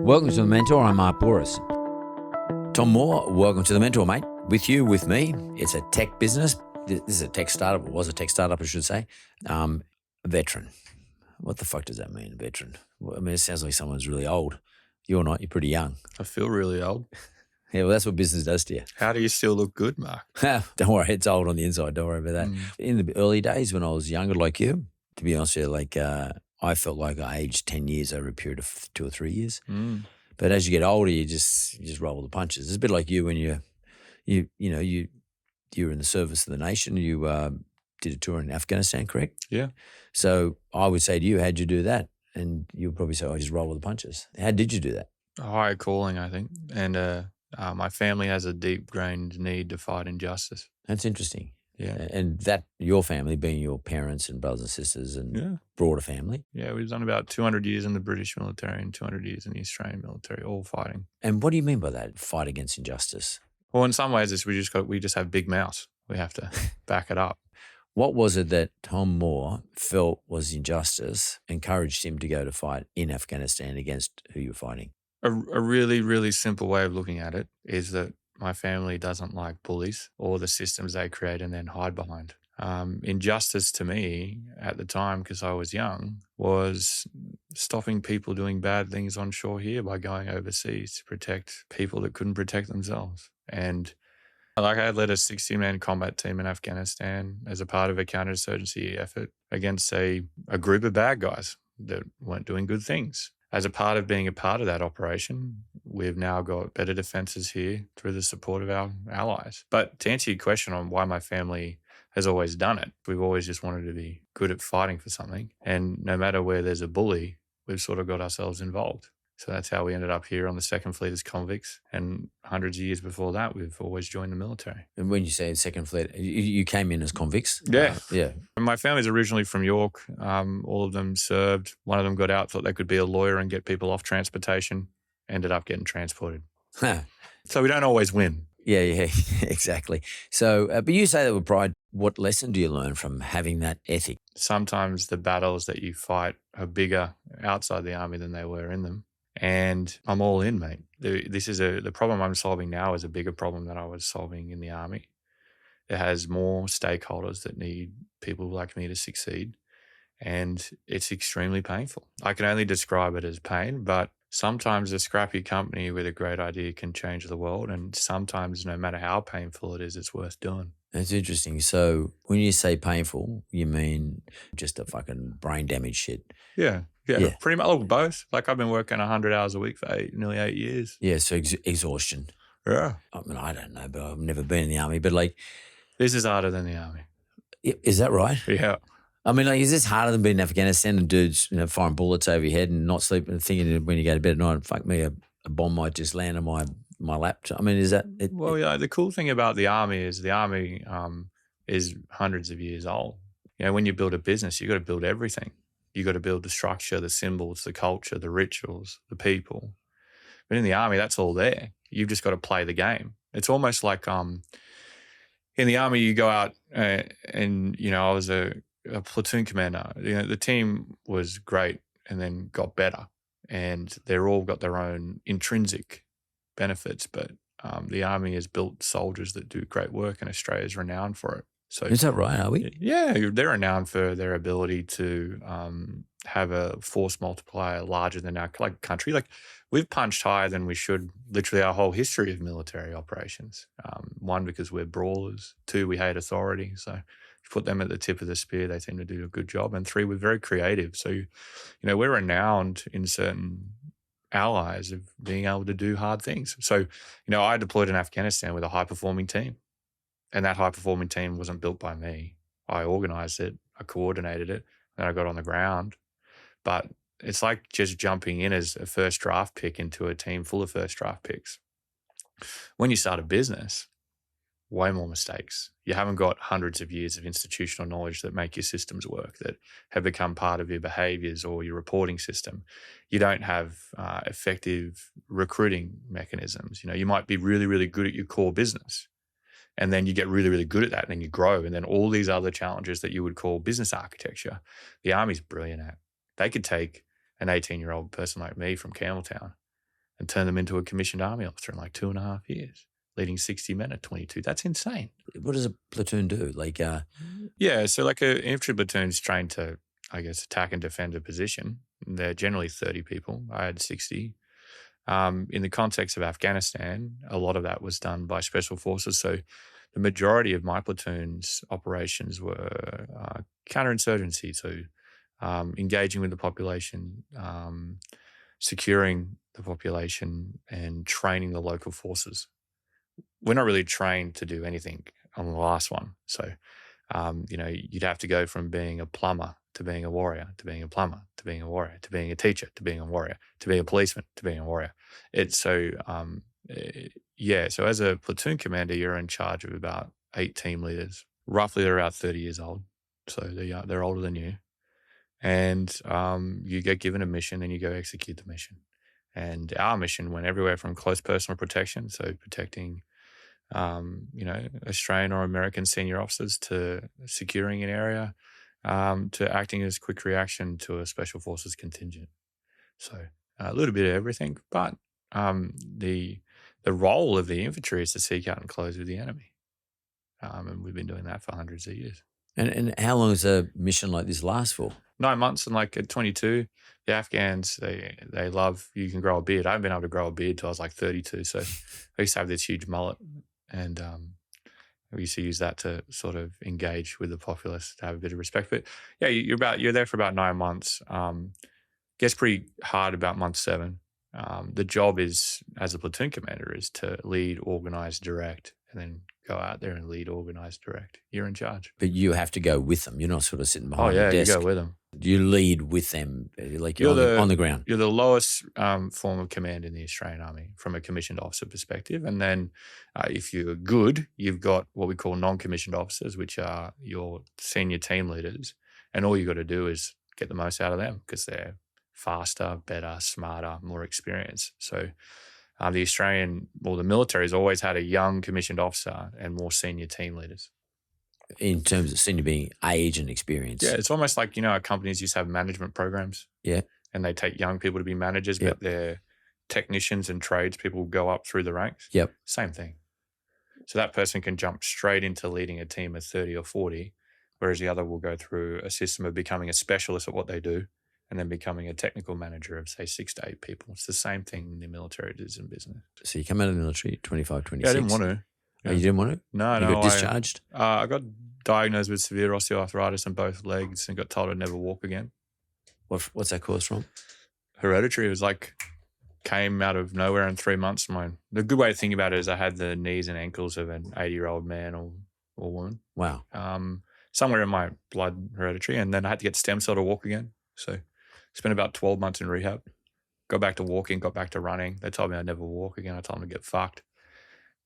Welcome to The Mentor. I'm Mark Bouris. Tom Moore, welcome to The Mentor, mate. With you, with me. It's a tech business. This is a tech startup. It was a tech startup, I should say. Veteran. What the fuck does that mean, veteran? Well, I mean, it sounds like someone's really old. You're not. You're pretty young. I feel really old. Yeah, well, that's what business does to you. How do you still look good, Mark? Don't worry. It's old on the inside. Don't worry about that. In the early days when I was younger like you, to be honest with you, I felt like I aged 10 years over a period of 2 or 3 years. But as you get older, you just roll the punches. It's a bit like you when you're in the service of the nation. You did a tour in Afghanistan, correct? Yeah. So I would say to you, how'd you do that? And you'll probably say, I just roll with the punches. How did you do that? A higher calling, I think. And my family has a deep-grained need to fight injustice. That's interesting. Yeah. And that, your family being your parents and brothers and sisters and broader family. Yeah, we've done about 200 years in the British military and 200 years in the Australian military, all fighting. And what do you mean by that, fight against injustice? Well, in some ways, we just have big mouths. We have to back it up. What was it that Tom Moore felt was injustice, encouraged him to go to fight in Afghanistan against who you were fighting? A really, really simple way of looking at it is that my family doesn't like bullies or the systems they create and then hide behind. Injustice to me at the time, because I was young, was stopping people doing bad things on shore here by going overseas to protect people that couldn't protect themselves. And I had led a 60-man combat team in Afghanistan as a part of a counterinsurgency effort against a group of bad guys that weren't doing good things. As a part of being a part of that operation, we've now got better defenses here through the support of our allies. But to answer your question on why my family has always done it, we've always just wanted to be good at fighting for something. And no matter where there's a bully, we've sort of got ourselves involved. So that's how we ended up here on the Second Fleet as convicts. And hundreds of years before that, we've always joined the military. And when you say Second Fleet, you came in as convicts? Yeah. Yeah. And my family's originally from York. All of them served. One of them got out, thought they could be a lawyer and get people off transportation, ended up getting transported. So we don't always win. Yeah, exactly. So, but you say that with pride. What lesson do you learn from having that ethic? Sometimes the battles that you fight are bigger outside the army than they were in them. And I'm all in, mate. The problem I'm solving now is a bigger problem than I was solving in the army. It has more stakeholders that need people like me to succeed. And it's extremely painful. I can only describe it as pain, but sometimes a scrappy company with a great idea can change the world. And sometimes, no matter how painful it is, it's worth doing. That's interesting. So when you say painful, you mean just a fucking brain damage shit? Yeah, pretty much. Look, both. Like I've been working 100 hours a week for nearly 8 years. Yeah, so exhaustion. Yeah. I mean, I don't know, but I've never been in the army. But like, this is harder than the army. Is that right? Yeah. I mean, like, is this harder than being in Afghanistan and dudes, firing bullets over your head and not sleeping, thinking when you go to bed at night, fuck me, a bomb might just land on my lap? I mean, is that it? Well, yeah. The cool thing about the army is is hundreds of years old. When you build a business, you got to build everything. You got to build the structure, the symbols, the culture, the rituals, the people. But in the army, that's all there. You've just got to play the game. It's almost like in the army, you go out and I was a platoon commander. The team was great and then got better, and they're all got their own intrinsic benefits. But the army has built soldiers that do great work, and Australia's renowned for it. So is that right? Are we? Yeah, they're renowned for their ability to have a force multiplier larger than our country. Like we've punched higher than we should. Literally, our whole history of military operations. One, because we're brawlers. Two, we hate authority. So if you put them at the tip of the spear, they seem to do a good job. And three, we're very creative. So we're renowned in certain allies of being able to do hard things. So I deployed in Afghanistan with a high-performing team. And that high-performing team wasn't built by me. I organized it. I coordinated it. Then I got on the ground. But it's like just jumping in as a first draft pick into a team full of first draft picks. When you start a business, way more mistakes. You haven't got hundreds of years of institutional knowledge that make your systems work, that have become part of your behaviors or your reporting system. You don't have effective recruiting mechanisms. You might be really, really good at your core business. And then you get really, really good at that, and then you grow. And then all these other challenges that you would call business architecture, the Army's brilliant at. They could take an 18-year-old person like me from Campbelltown and turned them into a commissioned army officer in like 2.5 years, leading 60 men at 22. That's insane. What does a platoon do? Yeah, so like an infantry platoon is trained to, I guess, attack and defend a position. They're generally 30 people. I had 60. In the context of Afghanistan, a lot of that was done by special forces. So the majority of my platoon's operations were counterinsurgency, so engaging with the population, securing the population, and training the local forces. We're not really trained to do anything on the last one. So, you'd have to go from being a plumber to being a warrior, to being a plumber, to being a warrior, to being a teacher, to being a warrior, to being a policeman, to being a warrior. It's so, so as a platoon commander, you're in charge of about 8 team leaders. Roughly, they're about 30 years old. So they're older than you. And you get given a mission and you go execute the mission. And our mission went everywhere from close personal protection, so protecting Australian or American senior officers, to securing an area, to acting as quick reaction to a special forces contingent. So a little bit of everything, but the role of the infantry is to seek out and close with the enemy. And we've been doing that for hundreds of years. And how long does a mission like this last for? 9 months, and like at 22, the Afghans, they love, you can grow a beard. I haven't been able to grow a beard till I was like 32. So I used to have this huge mullet, and we used to use that to sort of engage with the populace, to have a bit of respect. But yeah, you're there for about 9 months. Gets pretty hard about month 7. The job is, as a platoon commander, is to lead, organize, direct, and then go out there and lead, organize, direct. You're in charge. But you have to go with them. You're not sort of sitting behind the desk. You go with them. You lead with them, like you're on the ground. You're the lowest form of command in the Australian Army from a commissioned officer perspective. And then if you're good, you've got what we call non-commissioned officers, which are your senior team leaders. And all you got to do is get the most out of them, because they're faster, better, smarter, more experienced. So the military has always had a young commissioned officer and more senior team leaders. In terms of senior being age and experience. Yeah, it's almost like, companies used to have management programs. Yeah. And they take young people to be managers, Yep. but their technicians and tradespeople go up through the ranks. Yep. Same thing. So that person can jump straight into leading a team of 30 or 40, whereas the other will go through a system of becoming a specialist at what they do, and then becoming a technical manager of, say, 6 to 8 people. It's the same thing in the military as in business. So you come out of the military, 25, 26. Yeah, I didn't want to. Oh, you didn't want to? No, You no. got discharged? I got diagnosed with severe osteoarthritis in both legs and got told I'd never walk again. What's that caused from? Hereditary. It was came out of nowhere in 3 months. The good way to think about it is I had the knees and ankles of an 80-year-old man or woman. Wow. Somewhere in my blood, hereditary, and then I had to get stem cell to walk again. So spent about 12 months in rehab. Got back to walking, got back to running. They told me I'd never walk again. I told them to get fucked.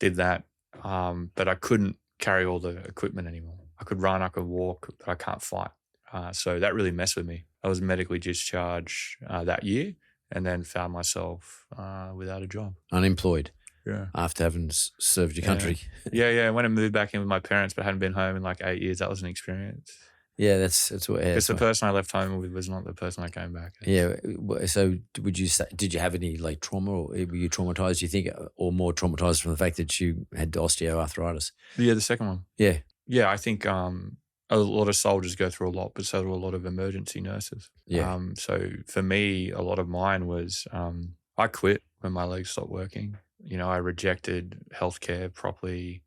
Did that. But I couldn't carry all the equipment anymore. I could run, I could walk, but I can't fight. So that really messed with me. I was medically discharged that year, and then found myself without a job. Unemployed. Yeah. After having served your country. Yeah. I went and moved back in with my parents, but hadn't been home in 8 years. That was an experience. Yeah, that's what. Yeah, Because the person I left home with was not the person I came back as. Yeah. So would you say, did you have any trauma, or were you traumatized, do you think, or more traumatized from the fact that you had osteoarthritis? Yeah, the second one. Yeah. Yeah, I think a lot of soldiers go through a lot, but so do a lot of emergency nurses. Yeah. So for me, a lot of mine was I quit when my legs stopped working. I rejected healthcare properly.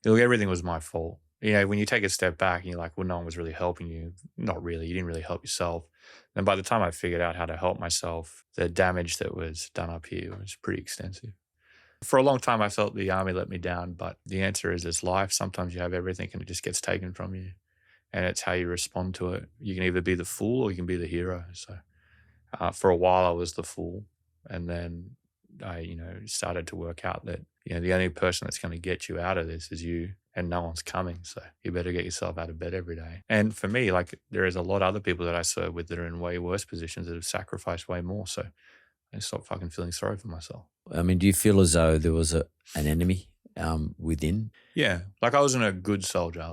Everything was my fault. When you take a step back and you're like, well, no one was really helping you. Not really. You didn't really help yourself. And by the time I figured out how to help myself, the damage that was done up here was pretty extensive. For a long time, I felt the army let me down, but the answer is it's life. Sometimes you have everything and it just gets taken from you. And it's how you respond to it. You can either be the fool or you can be the hero. So for a while, I was the fool. And then I, started to work out that, the only person that's going to get you out of this is you, and no one's coming. So you better get yourself out of bed every day. And for me, there is a lot of other people that I serve with that are in way worse positions that have sacrificed way more. So I stopped fucking feeling sorry for myself. I mean, do you feel as though there was an enemy within? Yeah. I wasn't a good soldier. I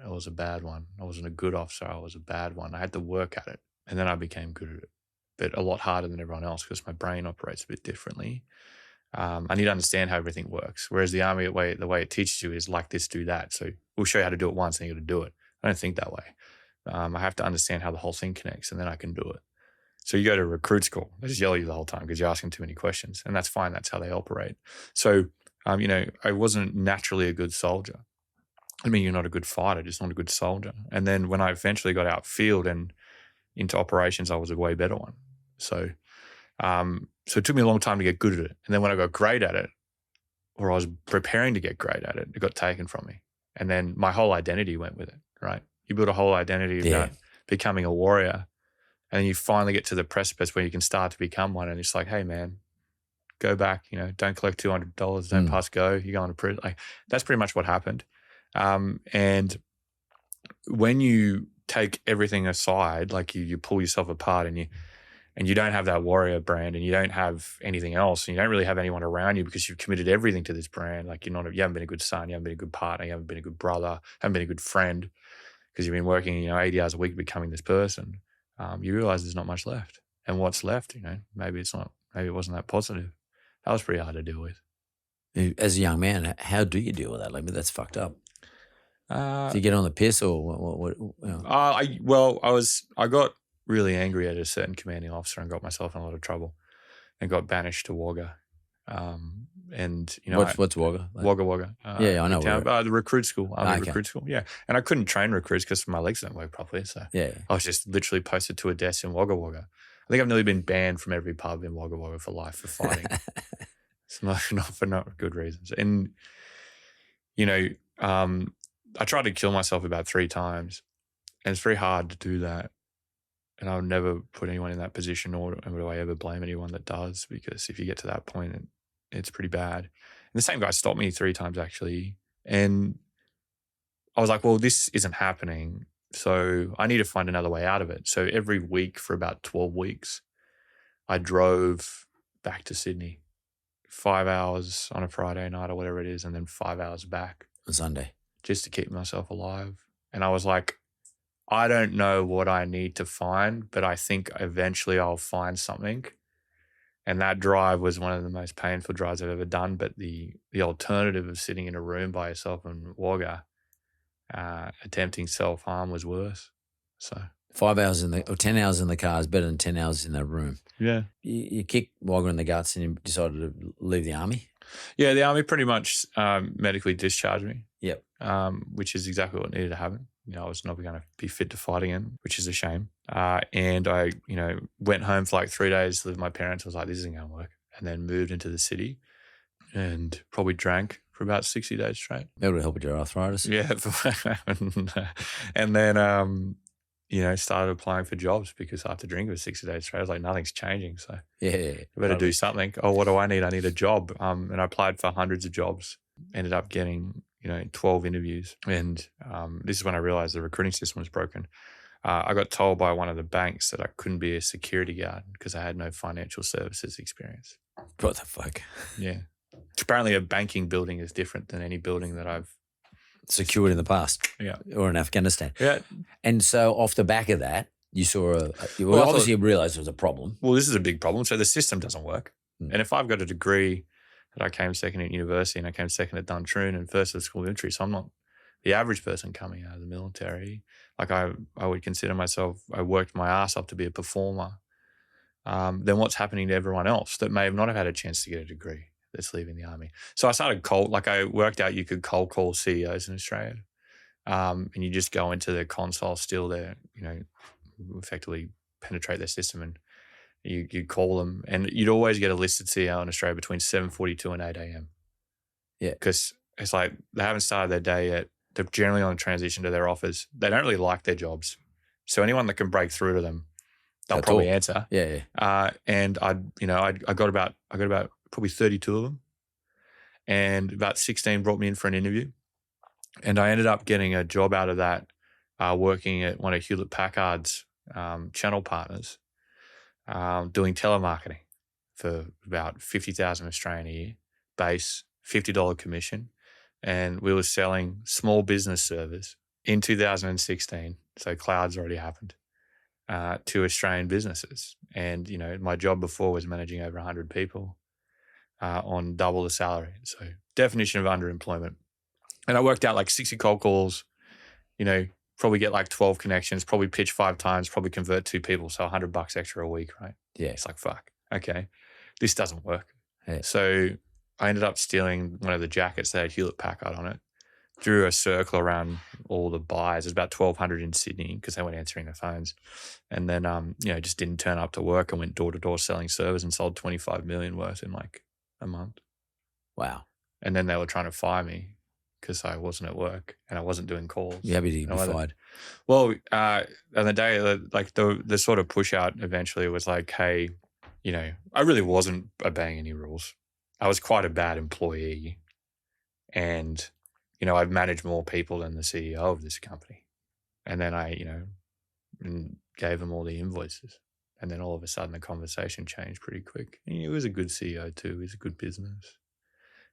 was a bad one. I wasn't a good officer. I was a bad one. I had to work at it. And then I became good at it. but a lot harder than everyone else because my brain operates a bit differently. I need to understand how everything works. Whereas the army, the way it teaches you is like this, do that. So we'll show you how to do it once and you got to do it. I don't think that way. I have to understand how the whole thing connects and then I can do it. So you go to recruit school, they just yell at you the whole time because you're asking too many questions, and that's fine. That's how they operate. So, I wasn't naturally a good soldier. I mean, you're not a good fighter, just not a good soldier. And then when I eventually got outfield and into operations, I was a way better one. So it took me a long time to get good at it. And then when I got great at it, or I was preparing to get great at it, it got taken from me. And then my whole identity went with it, right? You build a whole identity about becoming a warrior, and then you finally get to the precipice where you can start to become one. And it's like, hey, man, go back, don't collect $200, don't pass go, you're going to prison. Like, that's pretty much what happened. And when you take everything aside, like you pull yourself apart and you don't have that warrior brand and you don't have anything else and you don't really have anyone around you because you've committed everything to this brand. Like you haven't been a good son, you haven't been a good partner, you haven't been a good brother, haven't been a good friend because you've been working, 80 hours a week becoming this person. You realize there's not much left. And what's left, maybe it wasn't that positive. That was pretty hard to deal with. As a young man, how do you deal with that? Like, that's fucked up. Do you get on the piss or what? I got really angry at a certain commanding officer and got myself in a lot of trouble and got banished to Wagga. What's Wagga? Wagga. Yeah, I know. The recruit school, recruit school. Yeah, and I couldn't train recruits because my legs don't work properly. So yeah, I was just literally posted to a desk in Wagga Wagga. I think I've nearly been banned from every pub in Wagga Wagga for life for fighting. It's not for not good reasons. And I tried to kill myself about 3 times, and it's very hard to do that. And I would never put anyone in that position, nor would I ever blame anyone that does, because if you get to that point, it's pretty bad. And the same guy stopped me 3 times actually, and I was like, well, this isn't happening, so I need to find another way out of it. So every week for about 12 weeks, I drove back to Sydney, 5 hours on a Friday night or whatever it is, and then 5 hours back on Sunday, just to keep myself alive. And I was like, I don't know what I need to find, but I think eventually I'll find something. And that drive was one of the most painful drives I've ever done. But the alternative of sitting in a room by yourself in Wagga, attempting self-harm was worse. So 5 hours 10 hours in the car is better than 10 hours in that room. Yeah. You kicked Wagga in the guts and you decided to leave the army? Yeah, the army pretty much medically discharged me. Yep. Which is exactly what needed to happen. I was not going to be fit to fight again, which is a shame. And I, went home for like 3 days to live with my parents. I was like, this isn't going to work. And then moved into the city and probably drank for about 60 days straight. That would help with your arthritis. Yeah. And then, started applying for jobs because after drinking for 60 days straight, I was like, nothing's changing. So I better do something. Oh, what do I need? I need a job. And I applied for hundreds of jobs, ended up getting 12 interviews. And this is when I realized the recruiting system was broken. I got told by one of the banks that I couldn't be a security guard because I had no financial services experience. What the fuck? Yeah. Apparently a banking building is different than any building that I've secured in the past. Yeah. Or in Afghanistan. Yeah. And so off the back of that, you saw obviously you realized there was a problem. Well, this is a big problem. So the system doesn't work. And if I've got a degree that I came second at university and I came second at Duntroon and first at the School of Infantry, so I'm not the average person coming out of the military. Like I would consider myself, I worked my ass off to be a performer. Then what's happening to everyone else that may not have had a chance to get a degree that's leaving the army? So I started I worked out you could cold call CEOs in Australia. And you just go into the console still there, effectively penetrate their system and you call them, and you'd always get a listed CEO in Australia between 7:42 and 8 a.m. Yeah. Because it's like they haven't started their day yet. They're generally on a transition to their offers. They don't really like their jobs. So anyone that can break through to them, they'll probably answer. Yeah. And I got about probably 32 of them, and about 16 brought me in for an interview. And I ended up getting a job out of that, working at one of Hewlett Packard's channel partners, doing telemarketing for about 50,000 Australian a year, base, $50 commission. And we were selling small business servers in 2016. So cloud's already happened. to Australian businesses. And, my job before was managing over 100 people on double the salary. So definition of underemployment. And I worked out like 60 cold calls, probably get like 12 connections, probably pitch 5 times, probably convert 2 people. So $100 extra a week, right? Yeah. It's like, fuck, okay, this doesn't work. Yeah. So I ended up stealing one of the jackets that had Hewlett Packard on it, drew a circle around all the buyers. There's about 1,200 in Sydney because they weren't answering their phones. And then, just didn't turn up to work and went door to door selling servers and sold 25 million worth in like a month. Wow. And then they were trying to fire me because I wasn't at work and I wasn't doing calls. You happy to be fired? Well, on the day, like the sort of push out eventually was like, hey, I really wasn't obeying any rules. I was quite a bad employee. And, I've managed more people than the CEO of this company. And then I, gave them all the invoices. And then all of a sudden the conversation changed pretty quick. And he was a good CEO too. He was a good business.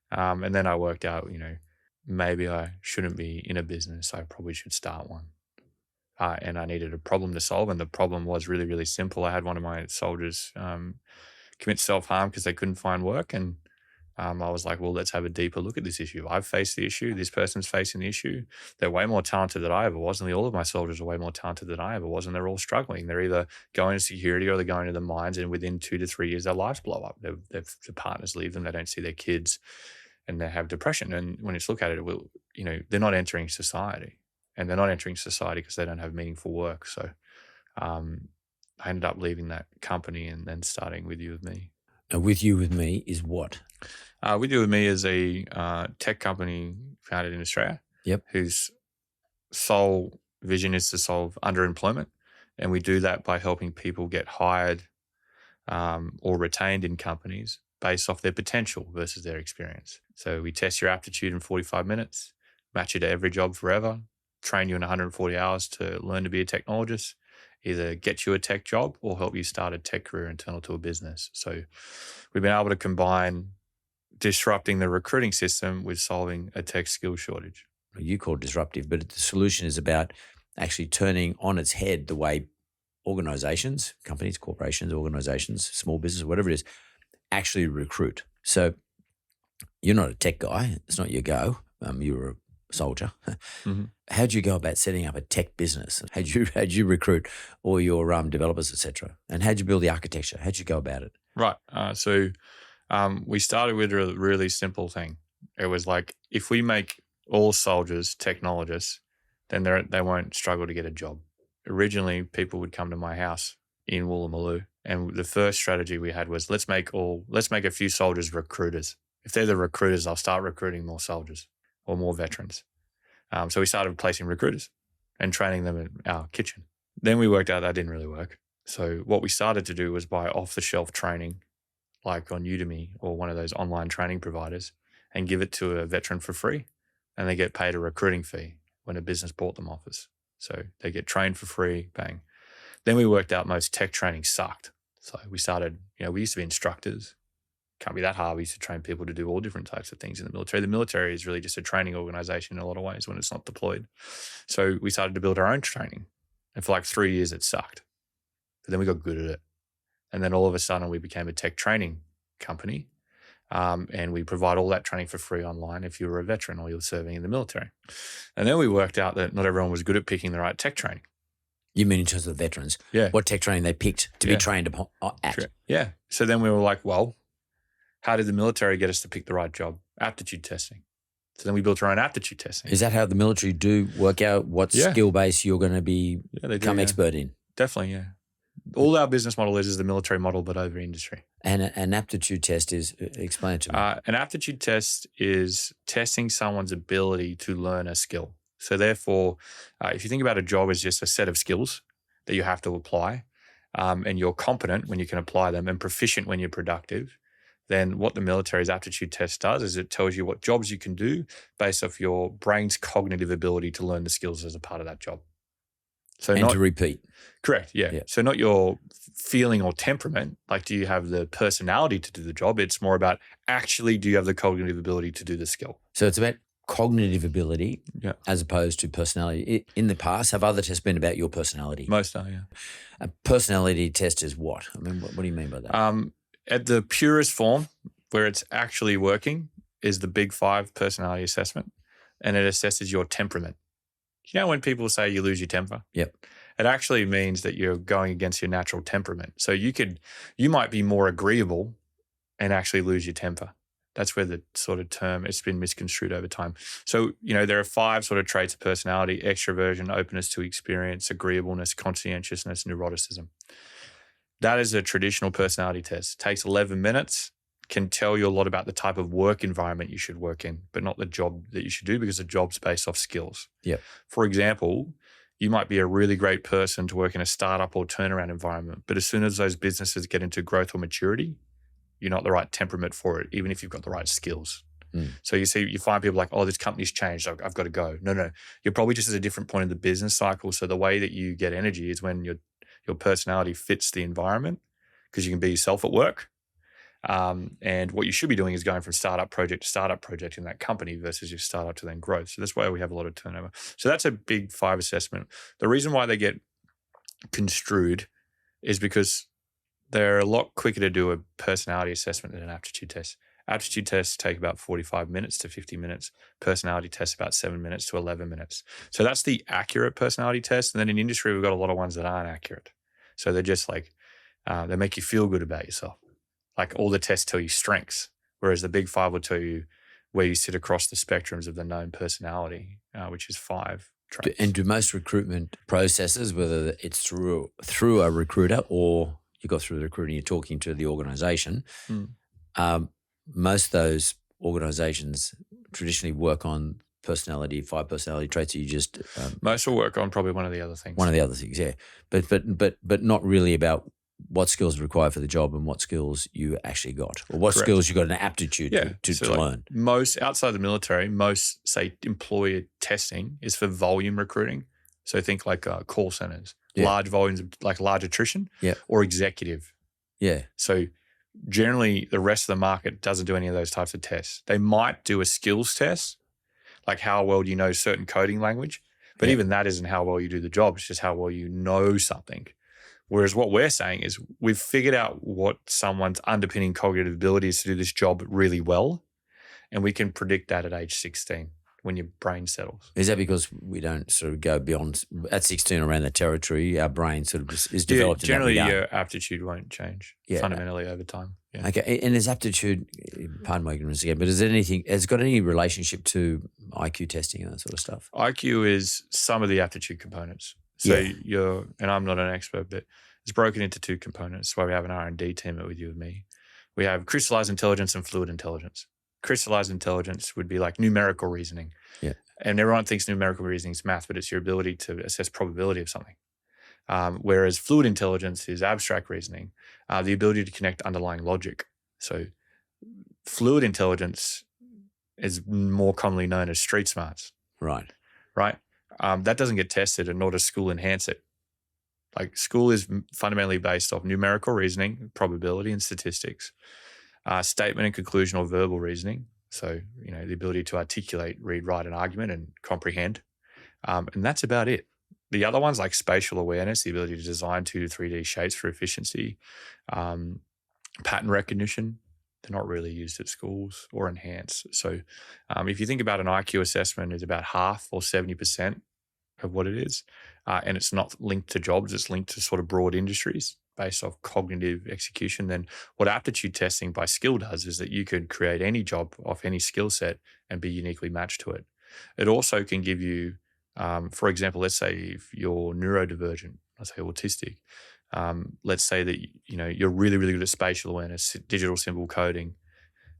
And then I worked out, maybe I shouldn't be in a business. I probably should start one. And I needed a problem to solve. And the problem was really, really simple. I had one of my soldiers commit self-harm because they couldn't find work. And I was like, well, let's have a deeper look at this issue. I've faced the issue. This person's facing the issue. They're way more talented than I ever was. And all of my soldiers are way more talented than I ever was. And they're all struggling. They're either going to security or they're going to the mines. And within 2 to 3 years, their lives blow up. Their partners leave them. They don't see their kids and they have depression. And when you look at it, they're not entering society. And they're not entering society because they don't have meaningful work. So I ended up leaving that company and then starting With You With Me. Now, With You With Me is what? With You With Me is a tech company founded in Australia. Yep. Whose sole vision is to solve underemployment. And we do that by helping people get hired or retained in companies based off their potential versus their experience. So we test your aptitude in 45 minutes, match you to every job forever, train you in 140 hours to learn to be a technologist, either get you a tech job or help you start a tech career internal to a business. So we've been able to combine disrupting the recruiting system with solving a tech skill shortage. You call it disruptive, but the solution is about actually turning on its head the way organizations, companies, corporations, organizations, small business, whatever it is, actually recruit. So you're not a tech guy. It's not your go. You were a soldier. Mm-hmm. How'd you go about setting up a tech business? How'd you recruit all your developers, etc.? And how'd you build the architecture? How'd you go about it? Right. So we started with a really simple thing. It was like, if we make all soldiers technologists, then they won't struggle to get a job. Originally, people would come to my house in Woolloomooloo, and the first strategy we had was let's make a few soldiers recruiters. If they're the recruiters, I'll start recruiting more soldiers or more veterans. So we started placing recruiters and training them in our kitchen. Then we worked out that didn't really work. So what we started to do was buy off-the-shelf training, like on Udemy or one of those online training providers, and give it to a veteran for free. And they get paid a recruiting fee when a business bought them off us. So they get trained for free, bang. Then we worked out most tech training sucked. So we started, we used to be instructors. Can't be that hard. We used to train people to do all different types of things in the military. The military is really just a training organization in a lot of ways when it's not deployed. So we started to build our own training. And for like 3 years, it sucked. But then we got good at it. And then all of a sudden, we became a tech training company. And we provide all that training for free online if you were a veteran or you're serving in the military. And then we worked out that not everyone was good at picking the right tech training. You mean in terms of veterans? Yeah. What tech training they picked to be trained upon at? Yeah. So then we were like, well, how did the military get us to pick the right job? Aptitude testing. So then we built our own aptitude testing. Is that how the military do work out what skill base you're going to become expert in? Definitely, yeah. All our business model is the military model, but over industry. And an aptitude test is, explain it to me. An aptitude test is testing someone's ability to learn a skill. So therefore, if you think about a job as just a set of skills that you have to apply, and you're competent when you can apply them and proficient when you're productive, then what the military's aptitude test does is it tells you what jobs you can do based off your brain's cognitive ability to learn the skills as a part of that job. So to repeat. Correct, yeah. So not your feeling or temperament, like do you have the personality to do the job? It's more about actually do you have the cognitive ability to do the skill? So it's about cognitive ability Yeah. as opposed to personality. In the past, have other tests been about your personality? Most are, yeah. A personality test is what? I mean, what do you mean by that? At the purest form, where it's actually working, is the Big Five personality assessment, and it assesses your temperament. You know when people say you lose your temper? Yep. It actually means that you're going against your natural temperament. So you might be more agreeable and actually lose your temper. That's where the sort of term, it's been misconstrued over time. So, there are 5 sort of traits of personality: extroversion, openness to experience, agreeableness, conscientiousness, neuroticism. That is a traditional personality test. It takes 11 minutes, can tell you a lot about the type of work environment you should work in, but not the job that you should do, because the job's based off skills. Yep. For example, you might be a really great person to work in a startup or turnaround environment, but as soon as those businesses get into growth or maturity, you're not the right temperament for it, even if you've got the right skills. So you find people like, oh, this company's changed, I've got to go. No. You're probably just at a different point in the business cycle. So the way that you get energy is when your personality fits the environment, because you can be yourself at work. And what you should be doing is going from startup project to startup project in that company versus your startup to then growth. So that's why we have a lot of turnover. So that's a Big Five assessment. The reason why they get construed is because they're a lot quicker to do a personality assessment than an aptitude test. Aptitude tests take about 45 minutes to 50 minutes. Personality tests about 7 minutes to 11 minutes. So that's the accurate personality test. And then in industry, we've got a lot of ones that aren't accurate. So they're just like, they make you feel good about yourself. Like all the tests tell you strengths, whereas the Big Five will tell you where you sit across the spectrums of the known personality, which is 5 traits. And do most recruitment processes, whether it's through a recruiter or you got through the recruiter and you're talking to the organisation, most of those organisations traditionally work on 5 personality traits. You just most will work on probably one of the other things. One of the other things, yeah, but not really about what skills are required for the job and what skills you actually got, or what Correct. skills you got an aptitude to learn. Most outside the military, most say employer testing is for volume recruiting. So think like call centers, large volumes of like large attrition, or executive. Yeah. So generally, the rest of the market doesn't do any of those types of tests. They might do a skills test, like how well do you know certain coding language, but even that isn't how well you do the job. It's just how well you know something. Whereas what we're saying is we've figured out what someone's underpinning cognitive ability is to do this job really well, and we can predict that at age 16 when your brain settles. Is that because we don't sort of go beyond at 16 around that territory? Our brain sort of just is developed. Generally, in that your aptitude won't change fundamentally over time. Yeah. Okay, and is aptitude? Pardon my ignorance again, but has it got any relationship to IQ testing and that sort of stuff? IQ is some of the aptitude components. So and I'm not an expert, but it's broken into 2 components. That's why we have an R&D team at WithYouWithMe. We have crystallized intelligence and fluid intelligence. Crystallized intelligence would be like numerical reasoning. Yeah. And everyone thinks numerical reasoning is math, but it's your ability to assess probability of something. Whereas fluid intelligence is abstract reasoning, the ability to connect underlying logic. So fluid intelligence is more commonly known as street smarts. Right. That doesn't get tested, and nor does school enhance it. Like school is fundamentally based off numerical reasoning, probability and statistics, statement and conclusion or verbal reasoning. So, the ability to articulate, read, write an argument and comprehend. And that's about it. The other ones like spatial awareness, the ability to design 2 to 3D shapes for efficiency, pattern recognition, they're not really used at schools or enhanced. So if you think about an IQ assessment, it's about half or 70% of what it is. And it's not linked to jobs, it's linked to sort of broad industries based off cognitive execution. Then what aptitude testing by skill does is that you can create any job off any skill set and be uniquely matched to it. It also can give you, for example, let's say if you're neurodivergent, let's say autistic, let's say that you're really, really good at spatial awareness, digital symbol coding,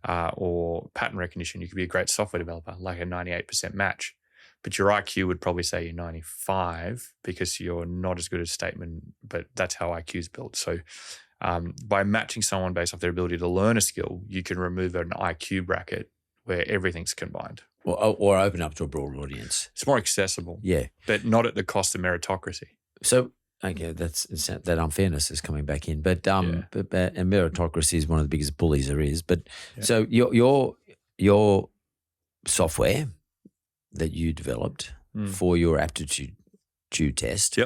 or pattern recognition. You could be a great software developer, like a 98% match. But your IQ would probably say you're 95 because you're not as good at statement, but that's how IQ is built. So by matching someone based off their ability to learn a skill, you can remove an IQ bracket where everything's combined. Or open up to a broader audience. It's more accessible. Yeah. But not at the cost of meritocracy. So, okay, that unfairness is coming back in. But and meritocracy is one of the biggest bullies there is. But so your software that you developed for your aptitude test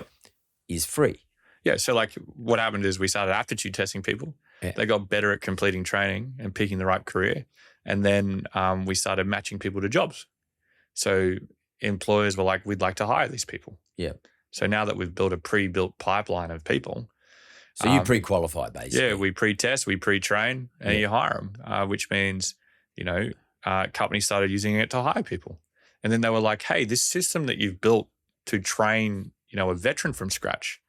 is free. Yeah. So like what happened is we started aptitude testing people. Yeah. They got better at completing training and picking the right career. And then we started matching people to jobs. So employers were like, we'd like to hire these people. Yeah. So now that we've built a pre-built pipeline of people. So you pre-qualify basically. Yeah, we pre-test, we pre-train, and you hire them, which means, companies started using it to hire people. And then they were like, hey, this system that you've built to train, a veteran from scratch,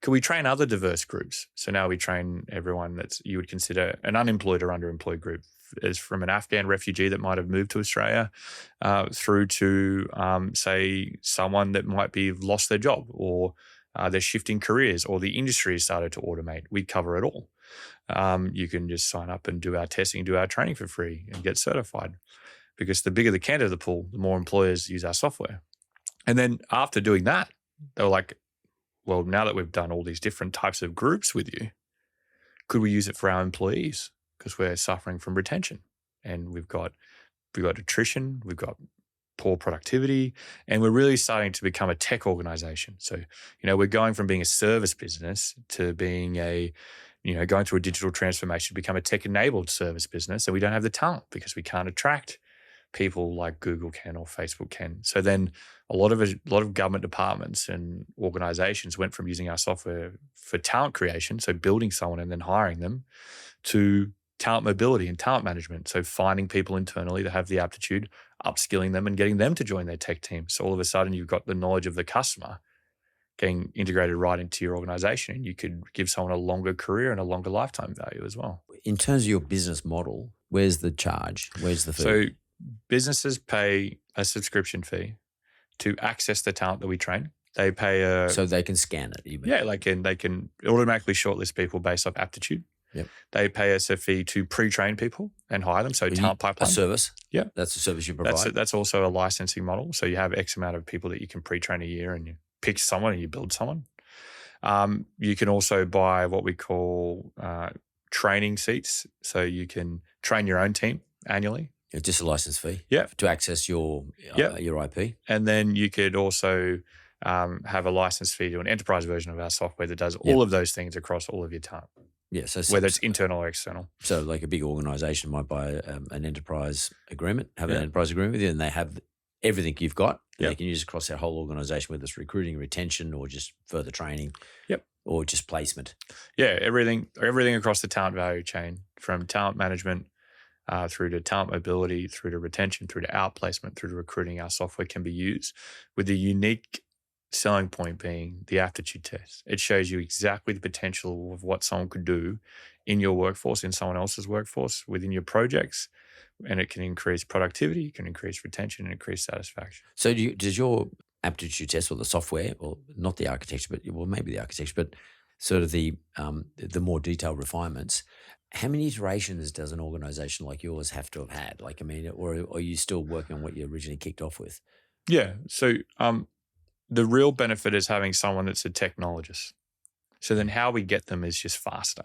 could we train other diverse groups? So now we train everyone that's you would consider an unemployed or underemployed group, as from an Afghan refugee that might have moved to Australia through to, say, someone that might be lost their job or they're shifting careers or the industry has started to automate. We cover it all. You can just sign up and do our testing, do our training for free and get certified, because the bigger the candidate pool, the more employers use our software. And then after doing that, they were like, well, now that we've done all these different types of groups with you, could we use it for our employees? Because we're suffering from retention and we've got attrition, we've got poor productivity, and we're really starting to become a tech organization. So, we're going from being a service business to being going through a digital transformation to become a tech-enabled service business, and we don't have the talent because we can't attract people like Google can or Facebook can. So then a lot of government departments and organizations went from using our software for talent creation, so building someone and then hiring them, to talent mobility and talent management. So finding people internally that have the aptitude, upskilling them and getting them to join their tech team. So all of a sudden you've got the knowledge of the customer getting integrated right into your organization, and you could give someone a longer career and a longer lifetime value as well. In terms of your business model, where's the charge? Where's the fee? So businesses pay a subscription fee to access the talent that we train. They pay so they can scan it. Even. Yeah, they can automatically shortlist people based off aptitude. Yep. They pay us a fee to pre-train people and hire them. So talent pipeline. A service. Yeah. That's a service you provide. That's also a licensing model. So you have X amount of people that you can pre-train a year, and you pick someone and you build someone. You can also buy what we call training seats. So you can train your own team annually. It's just a license fee. Yeah. To access your IP. And then you could also have a license fee to an enterprise version of our software that does all of those things across all of your talent. Yeah, so whether it's internal or external. So like a big organization might buy an enterprise agreement, have an enterprise agreement with you, and they have everything you've got. They can use across their whole organization, whether it's recruiting, retention, or just further training. Yep. Or just placement. Yeah, everything across the talent value chain, from talent management through to talent mobility, through to retention, through to outplacement, through to recruiting. Our software can be used with the unique selling point being the aptitude test. It shows you exactly the potential of what someone could do in your workforce, in someone else's workforce, within your projects, and it can increase productivity, it can increase retention, and increase satisfaction. So does your aptitude test, or the software, or not the architecture, but maybe the architecture, but sort of the more detailed refinements, how many iterations does an organization like yours have to have had? Like, I mean, or are you still working on what you originally kicked off with? Yeah. So the real benefit is having someone that's a technologist. So then how we get them is just faster.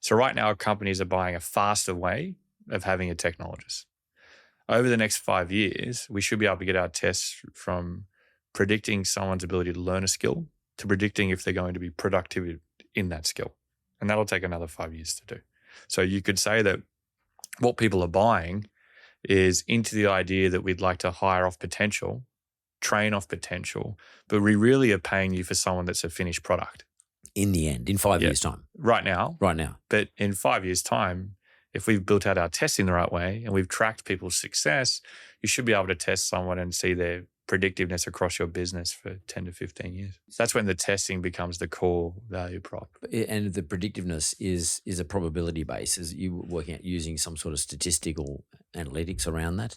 So right now companies are buying a faster way of having a technologist. Over the next 5 years, we should be able to get our tests from predicting someone's ability to learn a skill to predicting if they're going to be productive in that skill. And that'll take another 5 years to do. So you could say that what people are buying is into the idea that we'd like to hire off potential, train off potential, but we really are paying you for someone that's a finished product. In the end, in 5 years' time. Right now. But in 5 years' time, if we've built out our testing the right way and we've tracked people's success, you should be able to test someone and see their predictiveness across your business for 10 to 15 years. That's when the testing becomes the core value prop. And the predictiveness is a probability base. Is you working at using some sort of statistical analytics around that?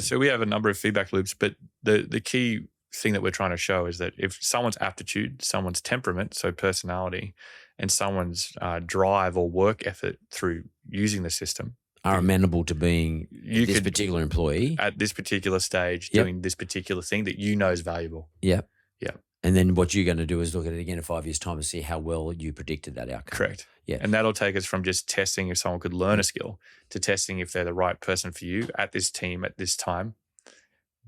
So we have a number of feedback loops, but the key thing that we're trying to show is that if someone's aptitude, someone's temperament, so personality, and someone's drive or work effort through using the system are amenable to being this particular employee at this particular stage, doing this particular thing that you know is valuable. Yep. Yeah. And then what you're going to do is look at it again in 5 years' time and see how well you predicted that outcome. Correct. Yeah. And that'll take us from just testing if someone could learn a skill to testing if they're the right person for you at this team at this time,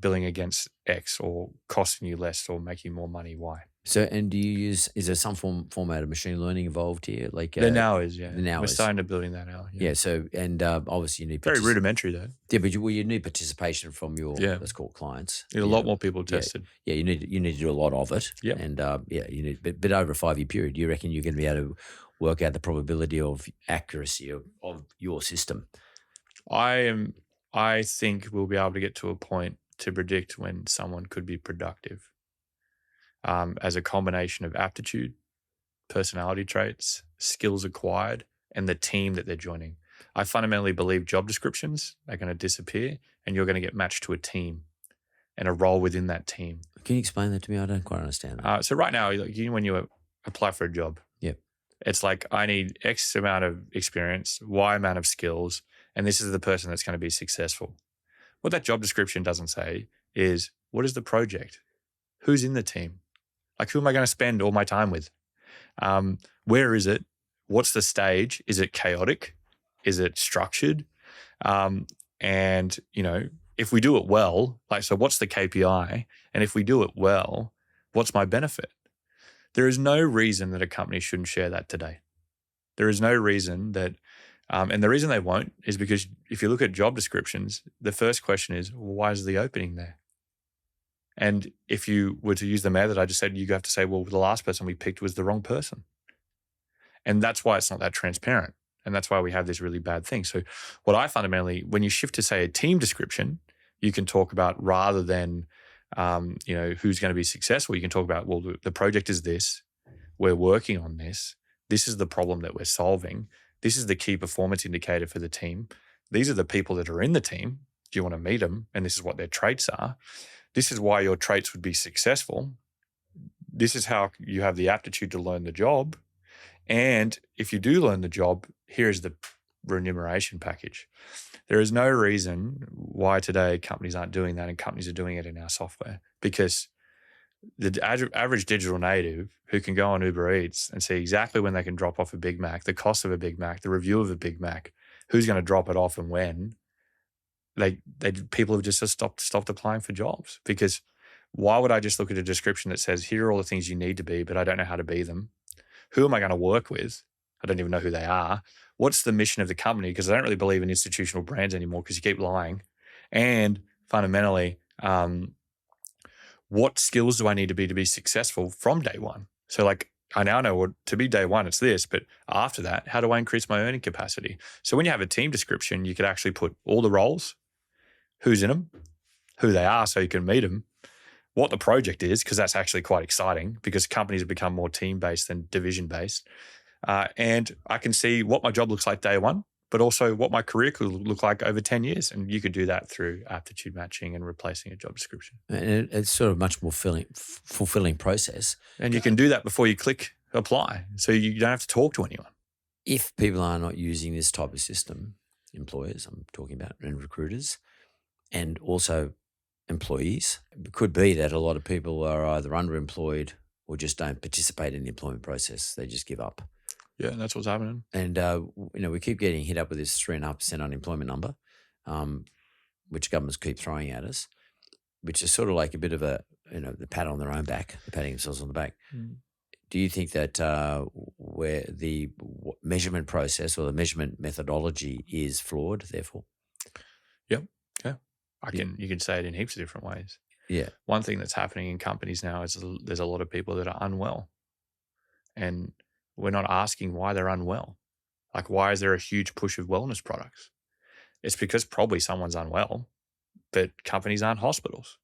billing against X or costing you less or making more money Y. So, and do you use, is there some format of machine learning involved here? Like There now is, yeah. there now We're is. starting to building that out. Yeah. So, and obviously you need Very rudimentary though. Yeah, but you need participation from your, Yeah. let's call it clients. Need a lot more people tested. Yeah, you need to do a lot of it. Yep. And you need, but over a 5-year period, do you reckon you're going to be able to work out the probability of accuracy of your system? I think we'll be able to get to a point to predict when someone could be productive as a combination of aptitude, personality traits, skills acquired, and the team that they're joining. I fundamentally believe job descriptions are going to disappear and you're going to get matched to a team and a role within that team. Can you explain that to me? I don't quite understand that. So right now, when you apply for a job, Yep. It's like I need X amount of experience, Y amount of skills, and this is the person that's going to be successful. What that job description doesn't say is, what is the project? Who's in the team? Like, who am I going to spend all my time with? Where is it? What's the stage? Is it chaotic? Is it structured? And, if we do it well, so what's the KPI? And if we do it well, what's my benefit? There is no reason that a company shouldn't share that today. There is no reason that, and the reason they won't is because if you look at job descriptions, the first question is, why is the opening there? And if you were to use the method I just said, you have to say, well, the last person we picked was the wrong person. And that's why it's not that transparent. And that's why we have this really bad thing. So what I fundamentally, when you shift to, say, a team description, you can talk about, rather than who's going to be successful, you can talk about, well, the project is this, we're working on this is the problem that we're solving, this is the key performance indicator for the team, these are the people that are in the team, do you want to meet them, and this is what their traits are, this is why your traits would be successful, this is how you have the aptitude to learn the job, and if you do learn the job, here's the remuneration package. There is no reason why today companies aren't doing that, and companies are doing it in our software, because the average digital native who can go on Uber Eats and see exactly when they can drop off a Big Mac, the cost of a Big Mac, the review of a Big Mac, who's going to drop it off and when, people have just stopped applying for jobs. Because why would I just look at a description that says, here are all the things you need to be, but I don't know how to be them? Who am I going to work with? I don't even know who they are. What's the mission of the company? Because I don't really believe in institutional brands anymore, because you keep lying. And fundamentally, what skills do I need to be successful from day one? So I now know to be day one, it's this, but after that, how do I increase my earning capacity? So when you have a team description, you could actually put all the roles, who's in them, who they are so you can meet them, what the project is, because that's actually quite exciting, because companies have become more team-based than division-based. And I can see what my job looks like day one, but also what my career could look like over 10 years. And you could do that through aptitude matching and replacing a job description. And it's sort of much more fulfilling process. And you can do that before you click apply. So you don't have to talk to anyone. If people are not using this type of system, employers I'm talking about, and recruiters, and also employees, it could be that a lot of people are either underemployed or just don't participate in the employment process. They just give up. Yeah, that's what's happening. And, we keep getting hit up with this 3.5% unemployment number, which governments keep throwing at us, which is sort of like a bit of a, the pat on their own back, the patting themselves on the back. Mm. Do you think that where the measurement process or the measurement methodology is flawed, therefore? Yep. Yeah. You can say it in heaps of different ways. Yeah. One thing that's happening in companies now is there's a lot of people that are unwell, and we're not asking why they're unwell. Why is there a huge push of wellness products? It's because probably someone's unwell, but companies aren't hospitals.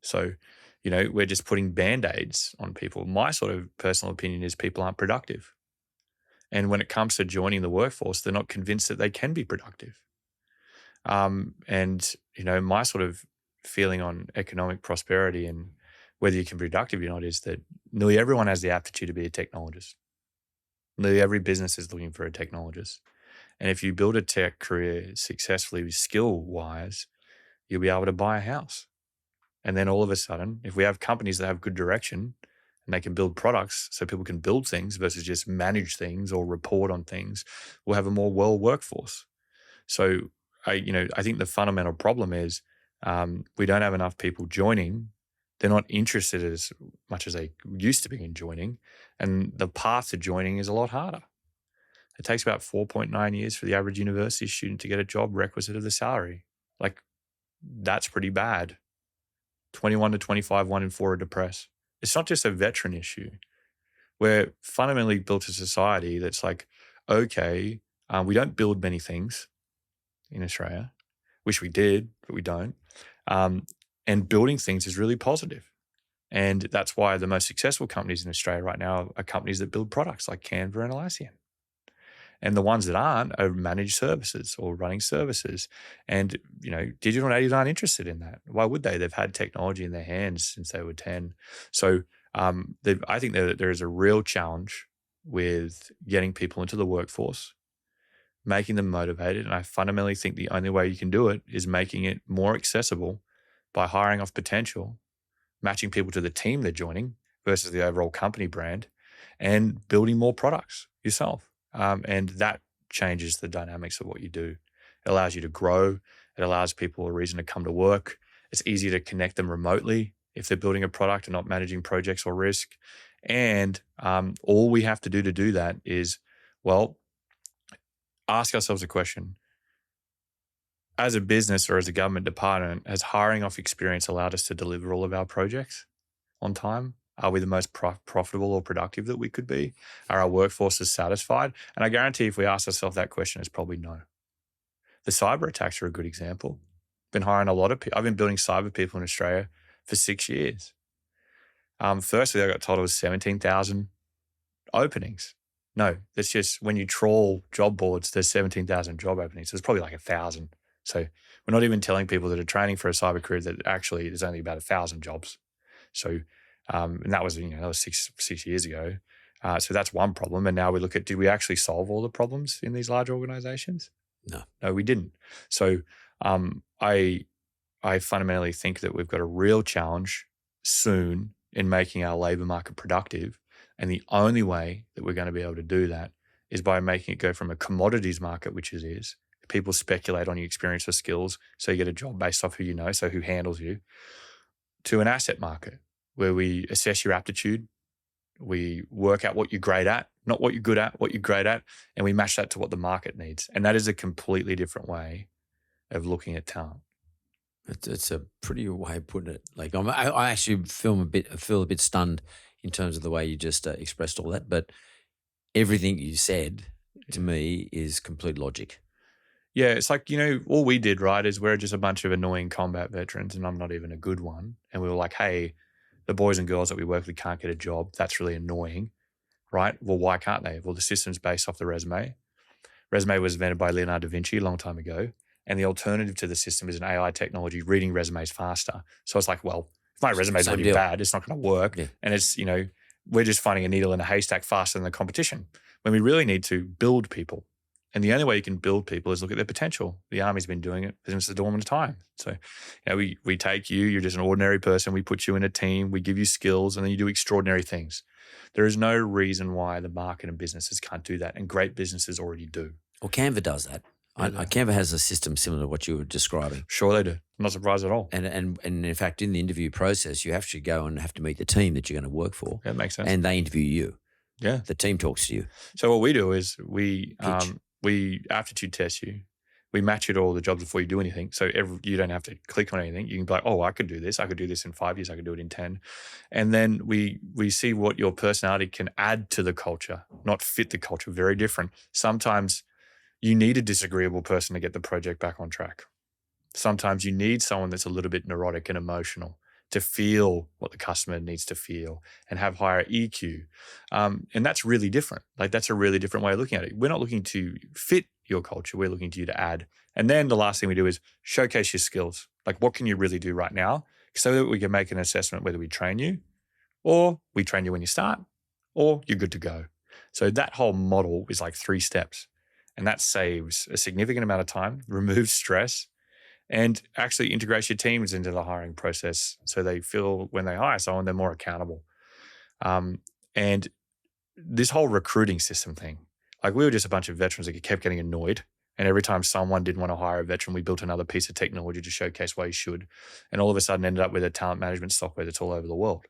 So, we're just putting Band-Aids on people. My sort of personal opinion is people aren't productive. And when it comes to joining the workforce, they're not convinced that they can be productive. My sort of feeling on economic prosperity and whether you can be productive or not is that nearly everyone has the aptitude to be a technologist. Nearly every business is looking for a technologist. And if you build a tech career successfully, skill-wise, you'll be able to buy a house. And then all of a sudden, if we have companies that have good direction and they can build products so people can build things versus just manage things or report on things, we'll have a more well workforce. So I think the fundamental problem is We don't have enough people joining. They're not interested as much as they used to be in joining. And the path to joining is a lot harder. It takes about 4.9 years for the average university student to get a job requisite of the salary. Like, that's pretty bad. 21 to 25, 1 in 4 are depressed. It's not just a veteran issue. We're fundamentally built a society that's like, okay, we don't build many things in Australia. Wish we did, but we don't. And building things is really positive. And that's why the most successful companies in Australia right now are companies that build products like Canva and Atlassian. And the ones that aren't are managed services or running services. And, digital natives aren't interested in that. Why would they? They've had technology in their hands since they were 10. So I think that there is a real challenge with getting people into the workforce, making them motivated. And I fundamentally think the only way you can do it is making it more accessible by hiring off potential, matching people to the team they're joining versus the overall company brand, and building more products yourself. And that changes the dynamics of what you do. It allows you to grow. It allows people a reason to come to work. It's easier to connect them remotely if they're building a product and not managing projects or risk. And all we have to do that is, ask ourselves a question. As a business or as a government department, has hiring off experience allowed us to deliver all of our projects on time? Are we the most profitable or productive that we could be? Are our workforces satisfied? And I guarantee if we ask ourselves that question, it's probably no. The cyber attacks are a good example. Been hiring a lot of people. I've been building cyber people in Australia for 6 years. Firstly, I got told it was 17,000 openings. No, that's just when you trawl job boards, there's 17,000 job openings. So there's probably like 1,000. So we're not even telling people that are training for a cyber career that actually there's only about 1,000 jobs. So, and that was, that was six years ago. So that's one problem. And now we look at, did we actually solve all the problems in these large organizations? No, we didn't. So I fundamentally think that we've got a real challenge soon in making our labor market productive. And the only way that we're going to be able to do that is by making it go from a commodities market, which it is. People speculate on your experience or skills, so you get a job based off who you know, so who handles you, to an asset market where we assess your aptitude, we work out what you're great at, not what you're good at, what you're great at, and we match that to what the market needs. And that is a completely different way of looking at talent. It's a pretty way of putting it. Like I actually feel a bit stunned in terms of the way you just expressed all that. But everything you said to me is complete logic. Yeah, it's like, all we did, right, is we're just a bunch of annoying combat veterans, and I'm not even a good one. And we were like, hey, the boys and girls that we work with can't get a job. That's really annoying, right? Well, why can't they? Well, the system's based off the resume. Resume was invented by Leonardo da Vinci a long time ago. And the alternative to the system is an AI technology reading resumes faster. So it's like, well, if my resume is really bad, it's not going to work. Yeah. And it's, we're just finding a needle in a haystack faster than the competition, when we really need to build people. And the only way you can build people is look at their potential. The Army's been doing it since the dawn of time. So, we take you, you're just an ordinary person. We put you in a team, we give you skills, and then you do extraordinary things. There is no reason why the market and businesses can't do that. And great businesses already do. Well, Canva does that. Canva has a system similar to what you were describing. Sure they do. I'm not surprised at all. And in fact, in the interview process, you have to go and have to meet the team that you're going to work for. That makes sense. And they interview you. Yeah. The team talks to you. So what we do is we aptitude test you. We match you to all the jobs before you do anything. So you don't have to click on anything. You can be like, oh, I could do this. I could do this in 5 years. I could do it in 10. And then we see what your personality can add to the culture, not fit the culture. Very different. Sometimes you need a disagreeable person to get the project back on track. Sometimes you need someone that's a little bit neurotic and emotional to feel what the customer needs to feel and have higher EQ. And that's really different. Like, that's a really different way of looking at it. We're not looking to fit your culture. We're looking to you to add. And then the last thing we do is showcase your skills. Like, what can you really do right now, so that we can make an assessment whether we train you, or we train you when you start, or you're good to go. So that whole model is like 3 steps. And that saves a significant amount of time, removes stress, and actually integrates your teams into the hiring process, so they feel when they hire someone, they're more accountable. And this whole recruiting system thing, like, we were just a bunch of veterans that kept getting annoyed And every time someone didn't want to hire a veteran, we built another piece of technology to showcase why you should. And all of a sudden ended up with a talent management software that's all over the world.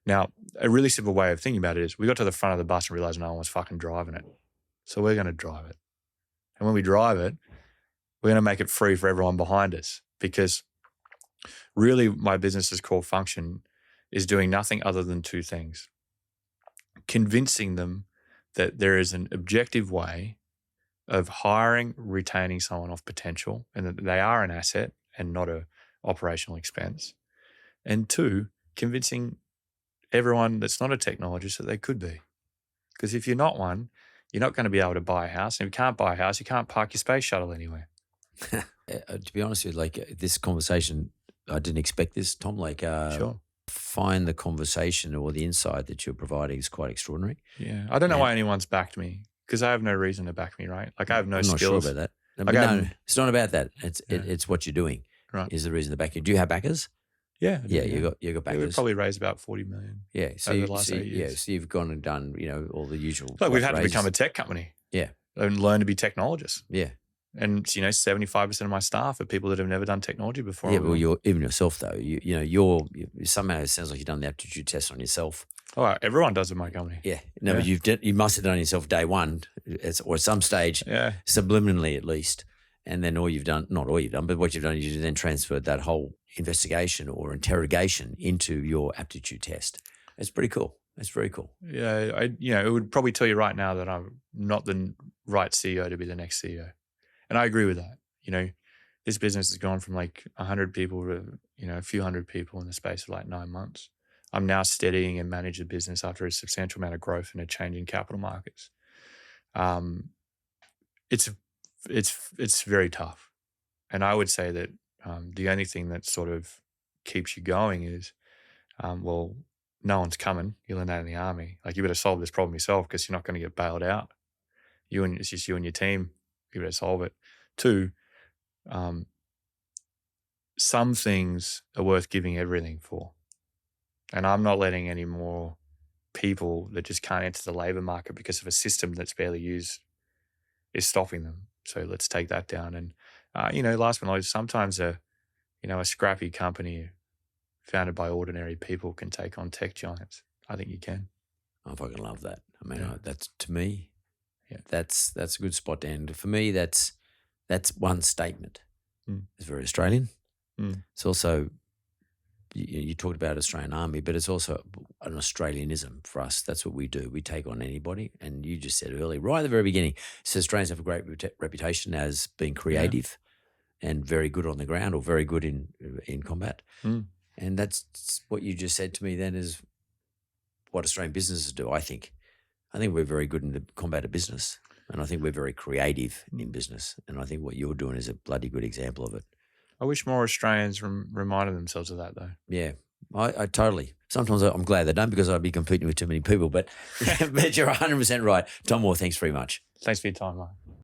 Now, a really simple way of thinking about it is we got to the front of the bus and realized no one was fucking driving it. So we're going to drive it. And when we drive it, we're going to make it free for everyone behind us, because really my business's core function is doing nothing other than two things: convincing them that there is an objective way of hiring, retaining someone off potential, and that they are an asset and not a operational expense. And two, convincing everyone that's not a technologist that they could be. Because if you're not one, you're not going to be able to buy a house. And if you can't buy a house, you can't park your space shuttle anywhere. To be honest with you, like this conversation, I didn't expect this, Tom. Like, Sure. Find the conversation or the insight that you're providing is quite extraordinary. Yeah. I don't know why anyone's backed me, because I have no reason to back me, right? Like I have no skills. I'm not sure about that. Like no, it's not about that. It's what you're doing. Right. Is the reason to back you. Do you have backers? Yeah. You got backers. We've probably raised about 40 million. Yeah. So over the last 8 years. Yeah. So you've gone and done, all the usual. Like we've had to become a tech company. Yeah. And learn to be technologists. Yeah. And 75% of my staff are people that have never done technology before. Yeah, well, you're even yourself though. You somehow it sounds like you've done the aptitude test on yourself. Oh, everyone does in my company. Yeah, no, but you must have done it yourself day one, or at some stage, subliminally at least. And then not all you've done, but what you've done is you then transferred that whole investigation or interrogation into your aptitude test. It's pretty cool. It's very cool. Yeah, it would probably tell you right now that I'm not the right CEO to be the next CEO. And I agree with that. This business has gone from like 100 people to, a few hundred people in the space of like 9 months. I'm now steadying and manage the business after a substantial amount of growth and a change in capital markets. It's very tough. And I would say that the only thing that sort of keeps you going is, no one's coming. You learn that in the army. Like you better solve this problem yourself, because you're not going to get bailed out. It's just you and your team. You better solve it. Two, some things are worth giving everything for. And I'm not letting any more people that just can't enter the labor market because of a system that's barely used is stopping them. So let's take that down. And, last but not least, sometimes a scrappy company founded by ordinary people can take on tech giants. I think you can. I fucking love that. I mean, that's, to me, Yeah. That's a good spot to end. For me, that's one statement. It's very Australian. It's also, you talked about Australian Army, but it's also an Australianism for us. That's what we do. We take on anybody. And you just said earlier, right at the very beginning, so Australians have a great reputation as being creative and very good on the ground, or very good in combat. And that's what you just said to me then is what Australian businesses do, I think. I think we're very good in the combat of business, and I think we're very creative in business. And I think what you're doing is a bloody good example of it. I wish more Australians reminded themselves of that, though. Yeah, I totally. Sometimes I'm glad they don't, because I'd be competing with too many people. But you're 100% right. Tom Moore, thanks very much. Thanks for your time, Mark.